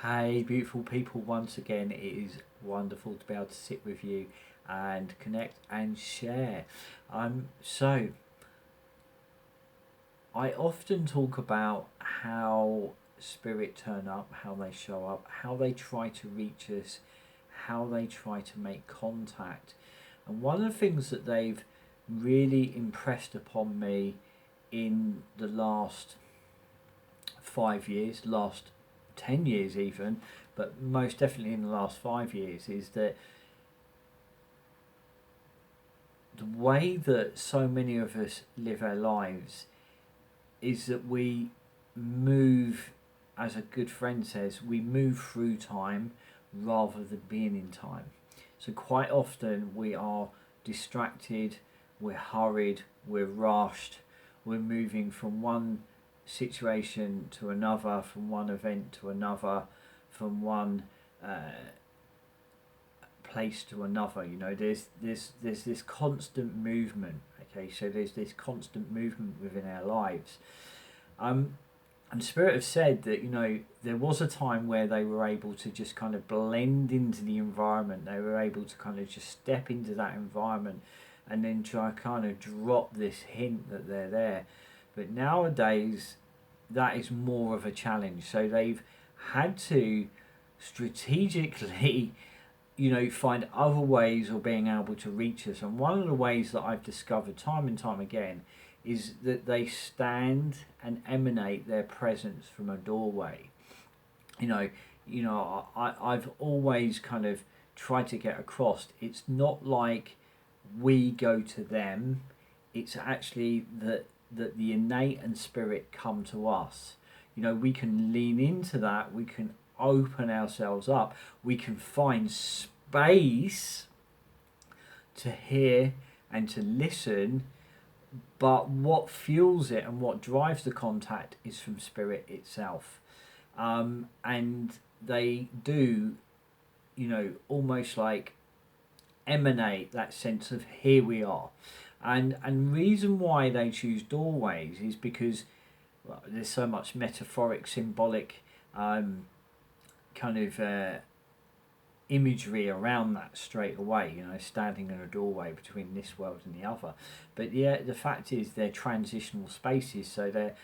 Hey, beautiful people, once again, it is wonderful to be able to sit with you and connect and share. So, I often talk about how spirit turn up, how they show up, how they try to reach us, how they try to make contact. And one of the things that they've really impressed upon me in the last 5 years, last 10 years even, but most definitely in the last 5 years, is that the way that so many of us live our lives is that we move, as a good friend says, we move through time rather than being in time. So quite often we are distracted, we're hurried, we're rushed, we're moving from one situation to another, from one event to another, from one place to another. You know, there's this constant movement. Okay, so there's this constant movement within our lives. And Spirit have said that, you know, there was a time where they were able to just kind of blend into the environment. They were able to kind of just step into that environment and then try kind of drop this hint that they're there. But nowadays, that is more of a challenge. So they've had to strategically, you know, find other ways of being able to reach us. And one of the ways that I've discovered time and time again is that they stand and emanate their presence from a doorway. I've always kind of tried to get across. It's not like we go to them. It's actually that the innate and spirit come to us. You know, we can lean into that. We can open ourselves up. We can find space to hear and to listen, but what fuels it and what drives the contact is from spirit itself. And they do, you know, almost like emanate that sense of here we are. And reason why they choose doorways is because, well, there's so much metaphoric, symbolic kind of imagery around that straight away, you know, standing in a doorway between this world and the other. But yeah, the fact is they're transitional spaces, so they're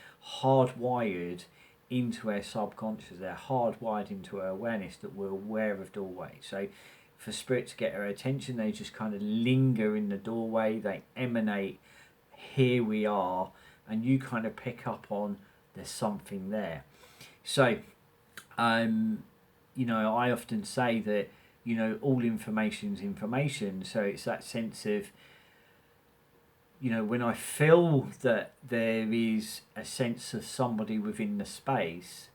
hardwired into our subconscious, they're hardwired into our awareness that we're aware of doorways. So for spirit to get our attention, they just kind of linger in the doorway, they emanate, here we are, and you kind of pick up on there's something there. So you know, I often say that, you know, all information is information. So it's that sense of, you know, when I feel that there is a sense of somebody within the space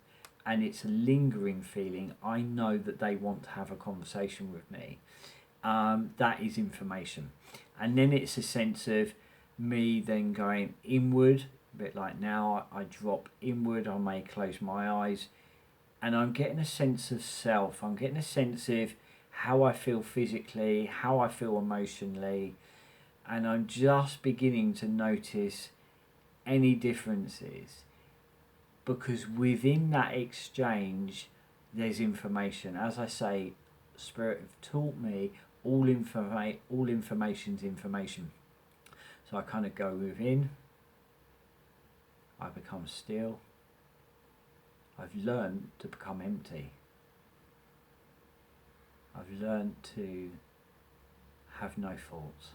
and it's a lingering feeling, I know that they want to have a conversation with me. That is information. And then it's a sense of me then going inward, a bit like now I drop inward, I may close my eyes, and I'm getting a sense of self. I'm getting a sense of how I feel physically, how I feel emotionally, and I'm just beginning to notice any differences, because within that exchange there's information. As I say, Spirit have taught me all information's information. So I kind of go within, I become still, I've learned to become empty. I've learned to have no thoughts.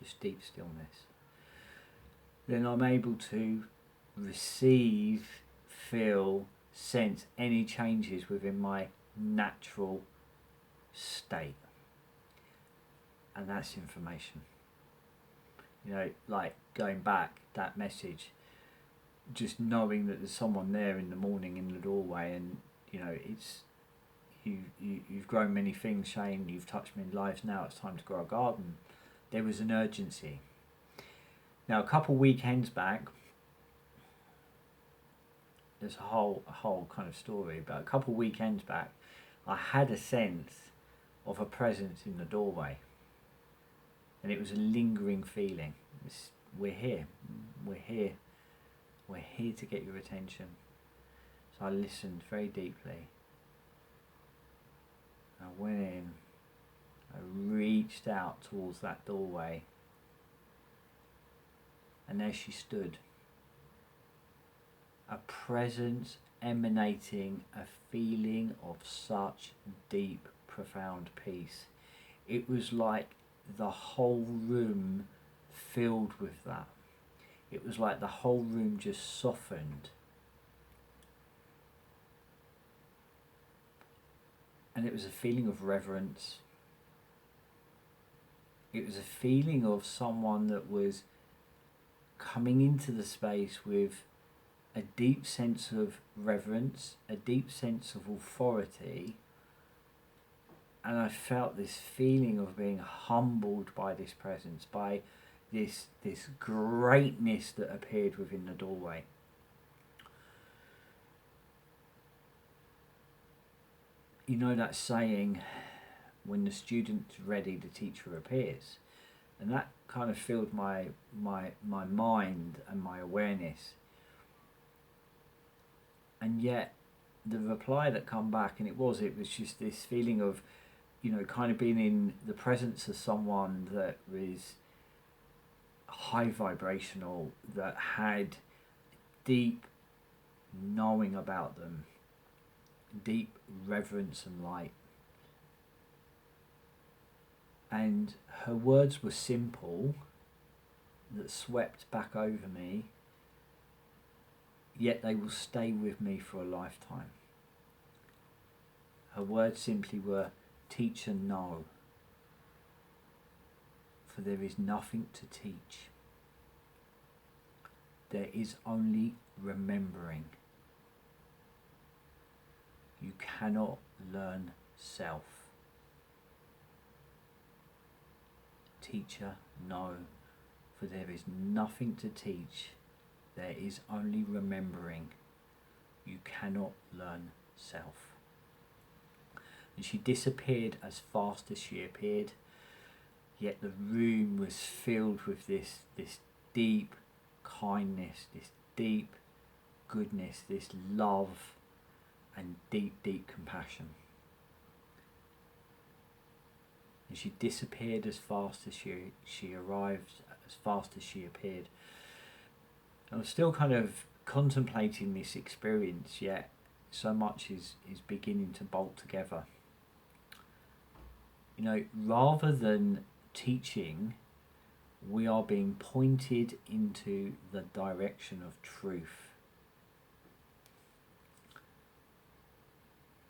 Just deep stillness. Then I'm able to receive, feel, sense any changes within my natural state. And that's information. You know, like going back, that message, just knowing that there's someone there in the morning in the doorway, and you know, it's you've grown many things, Shane, you've touched many lives, now it's time to grow a garden. There was an urgency. Now a couple weekends back, there's a whole kind of story, but a couple weekends back I had a sense of a presence in the doorway, and it was a lingering feeling. We're here, We're here to get your attention. So I listened very deeply. I went in. I reached out towards that doorway. And there she stood. A presence emanating a feeling of such deep, profound peace. It was like the whole room filled with that. It was like the whole room just softened. And it was a feeling of reverence. It was a feeling of someone that was coming into the space with a deep sense of reverence, a deep sense of authority, and I felt this feeling of being humbled by this presence, by this greatness that appeared within the doorway. You know that saying, when the student's ready, the teacher appears. And that kind of filled my mind and my awareness. And yet the reply that come back, and it was just this feeling of, kind of being in the presence of someone that was high vibrational, that had deep knowing about them, deep reverence and light. And her words were simple, that swept back over me, yet they will stay with me for a lifetime. Her words simply were, teach and know, for there is nothing to teach. There is only remembering. You cannot learn self. Teacher, no, for there is nothing to teach. There is only remembering. You cannot learn self. And she disappeared as fast as she appeared, yet the room was filled with this deep kindness, this deep goodness, this love and deep compassion. And she disappeared as fast as she arrived, as fast as she appeared. I was still kind of contemplating this experience, yet so much is beginning to bolt together. Rather than teaching, we are being pointed into the direction of truth.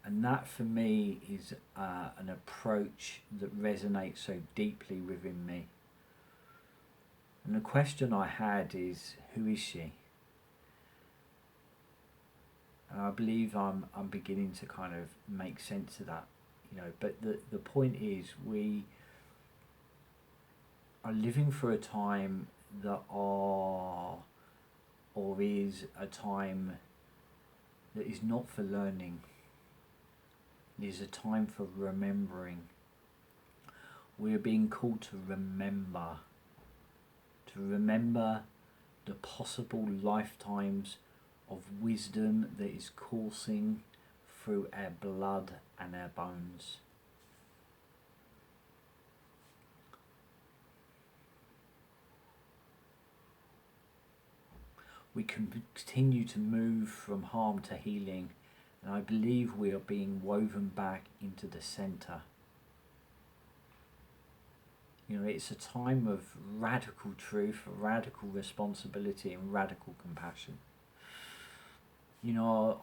And that for me is an approach that resonates so deeply within me. And the question I had is, who is she? And I believe I'm beginning to kind of make sense of that, but the point is, we are living for a time that is a time that is not for learning. It is a time for remembering. We are being called to remember the possible lifetimes of wisdom that is coursing through our blood and our bones. We continue to move from harm to healing, and I believe we are being woven back into the centre. It's a time of radical truth, radical responsibility and radical compassion.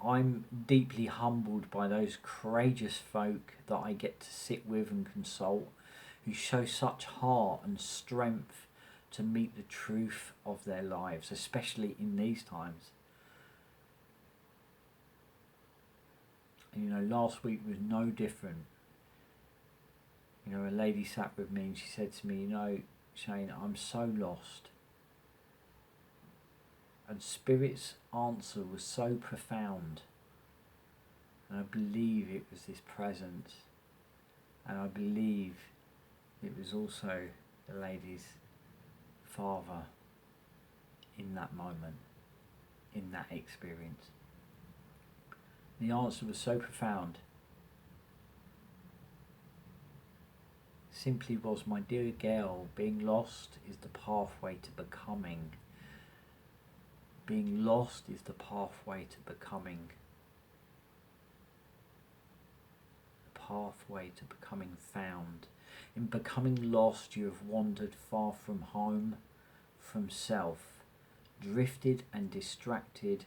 I'm deeply humbled by those courageous folk that I get to sit with and consult, who show such heart and strength to meet the truth of their lives, especially in these times. And last week was no different. A lady sat with me and she said to me, Shane, I'm so lost. And Spirit's answer was so profound. And I believe it was this presence. And I believe it was also the lady's father in that moment. in that experience? The answer was so profound. Simply was, my dear girl, being lost is the pathway to becoming. Being lost is the pathway to becoming. The pathway to becoming found. In becoming lost, you have wandered far from home, from self. Drifted and distracted,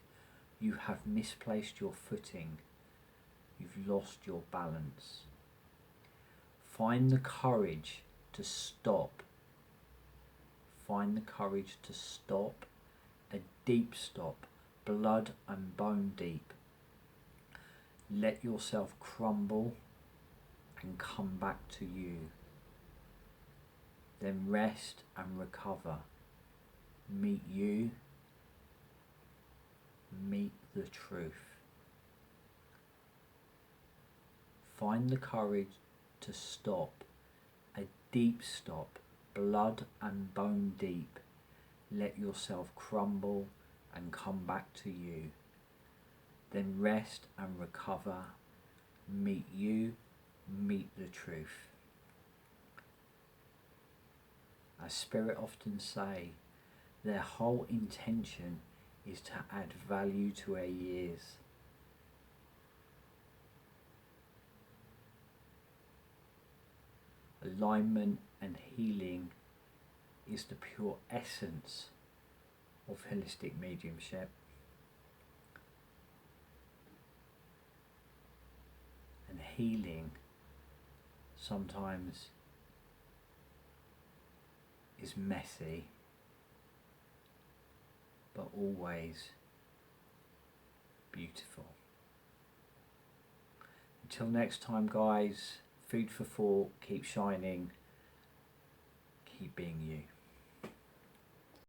you have misplaced your footing. You've lost your balance. Find the courage to stop. Find the courage to stop. A deep stop, blood and bone deep. Let yourself crumble and come back to you. Then rest and recover. Meet you. Meet the truth. Find the courage to stop, a deep stop, blood and bone deep. Let yourself crumble and come back to you. Then rest and recover. Meet you, meet the truth. As Spirit often say, their whole intention is to add value to our years. Alignment and healing is the pure essence of holistic mediumship. And healing sometimes is messy, but always beautiful. Until next time, guys, food for thought, keep shining, keep being you.